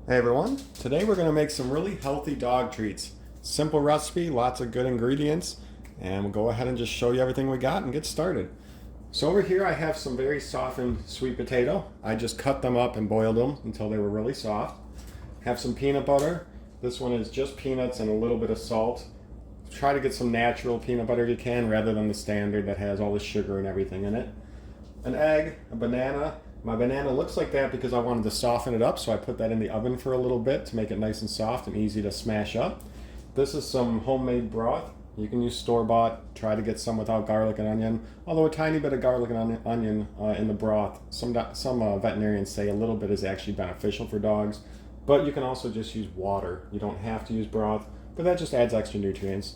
Hey everyone, today we're going to make some really healthy dog treats. Simple recipe, lots of good ingredients, and we'll go ahead and just show you everything we got and get started. So over here I have some very softened sweet potato. I just cut them up and boiled them until they were really soft. Have some peanut butter. This one is just peanuts and a little bit of salt. Try to get some natural peanut butter if you can rather than the standard that has all the sugar and everything in it. An egg, a banana. My banana looks like that because I wanted to soften it up, so I put that in the oven for a little bit to make it nice and soft and easy to smash up. This is some homemade broth. You can use store-bought. Try to get some without garlic and onion, although a tiny bit of garlic and onion in the broth. Some veterinarians say a little bit is actually beneficial for dogs, but you can also just use water. You don't have to use broth, but that just adds extra nutrients.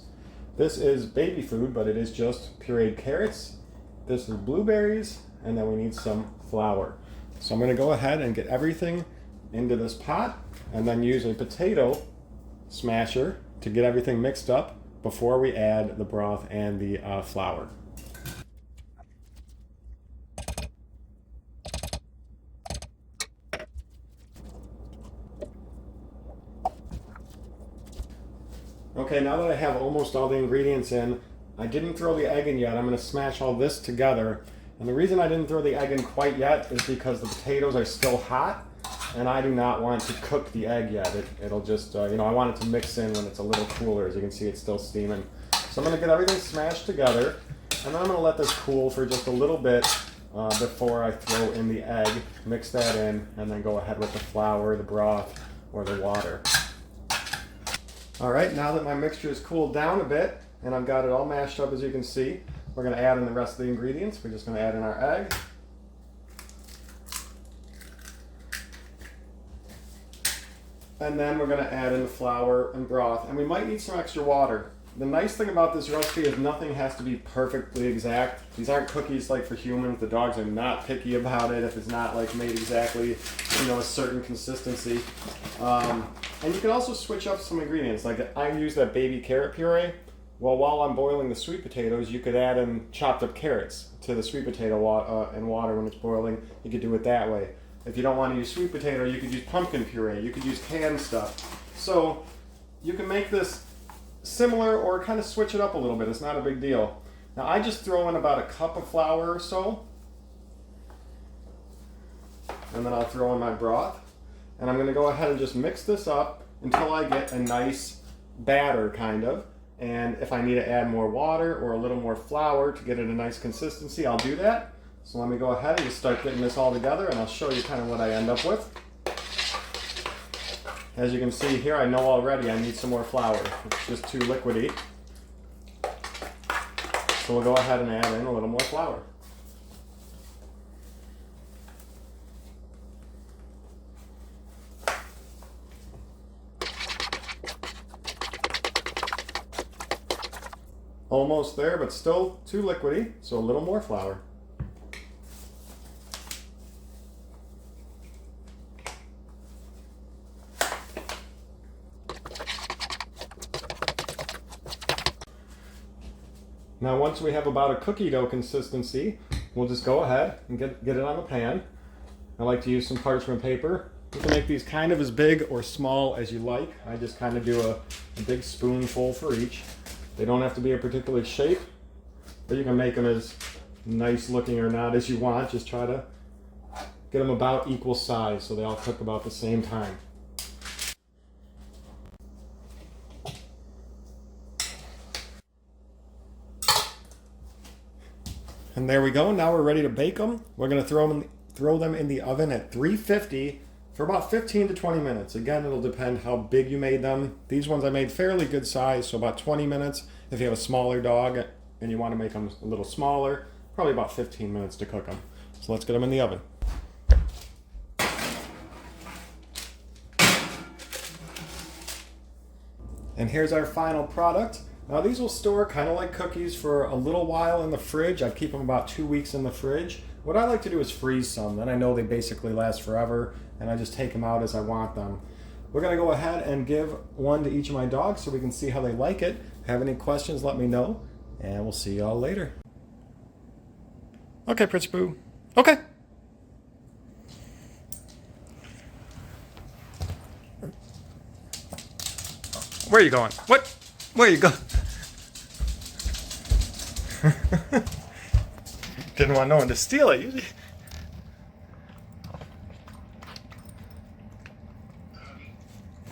This is baby food, but it is just pureed carrots. This is blueberries, and then we need some flour. So I'm going to go ahead and get everything into this pot and then use a potato smasher to get everything mixed up before we add the broth and the flour. Okay, now that I have almost all the ingredients in, I didn't throw the egg in yet. I'm going to smash all this together. And the reason I didn't throw the egg in quite yet is because the potatoes are still hot and I do not want to cook the egg yet. It'll just, I want it to mix in when it's a little cooler. As you can see, it's still steaming. So I'm going to get everything smashed together and then I'm going to let this cool for just a little bit before I throw in the egg, mix that in, and then go ahead with the flour, the broth, or the water. All right, now that my mixture is cooled down a bit and I've got it all mashed up, as you can see, we're going to add in the rest of the ingredients. We're just going to add in our egg. And then we're going to add in the flour and broth. And we might need some extra water. The nice thing about this recipe is nothing has to be perfectly exact. These aren't cookies like for humans. The dogs are not picky about it if it's not like made exactly, a certain consistency. And you can also switch up some ingredients. Like I use that baby carrot puree. Well, while I'm boiling the sweet potatoes, you could add in chopped up carrots to the sweet potato and water when it's boiling. You could do it that way. If you don't want to use sweet potato, you could use pumpkin puree. You could use canned stuff. So you can make this similar or kind of switch it up a little bit. It's not a big deal. Now I just throw in about a cup of flour or so. And then I'll throw in my broth. And I'm going to go ahead and just mix this up until I get a nice batter kind of. And if I need to add more water or a little more flour to get it a nice consistency, I'll do that. So let me go ahead and just start getting this all together and I'll show you kind of what I end up with. As you can see here, I know already I need some more flour. It's just too liquidy. So we'll go ahead and add in a little more flour. Almost there, but still too liquidy, so a little more flour. Now once we have about a cookie dough consistency, we'll just go ahead and get it on the pan. I like to use some parchment paper. You can make these kind of as big or small as you like. I just kind of do a big spoonful for each. They don't have to be a particular shape, but you can make them as nice looking or not as you want. Just try to get them about equal size so they all cook about the same time. And there we go. Now we're ready to bake them. We're going to throw them in the oven at 350 for about 15 to 20 minutes. Again, it'll depend how big you made them. These ones I made fairly good size, so about 20 minutes. If you have a smaller dog and you want to make them a little smaller, probably about 15 minutes to cook them. So let's get them in the oven. And here's our final product. Now these will store kind of like cookies for a little while in the fridge. I keep them about 2 weeks in the fridge. What I like to do is freeze some, then I know they basically last forever, and I just take them out as I want them. We're going to go ahead and give one to each of my dogs so we can see how they like it. Have any questions, let me know, and we'll see y'all later. Okay, Prince Boo. Okay. Where are you going? What? Where are you going? Didn't want no one to steal it.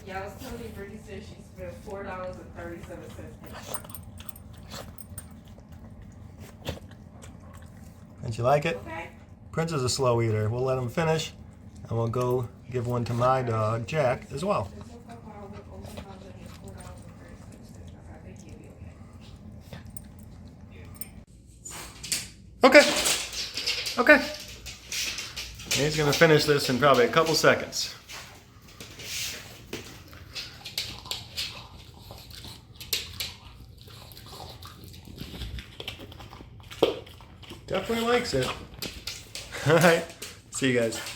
Yeah, I was telling you, Brittany said she spent $4.37 extra. Did you like it? Okay. Prince is a slow eater. We'll let him finish, and we'll go give one to my dog, Jack, as well. Okay. Okay. He's going to finish this in probably a couple seconds. Definitely likes it. All right. See you guys.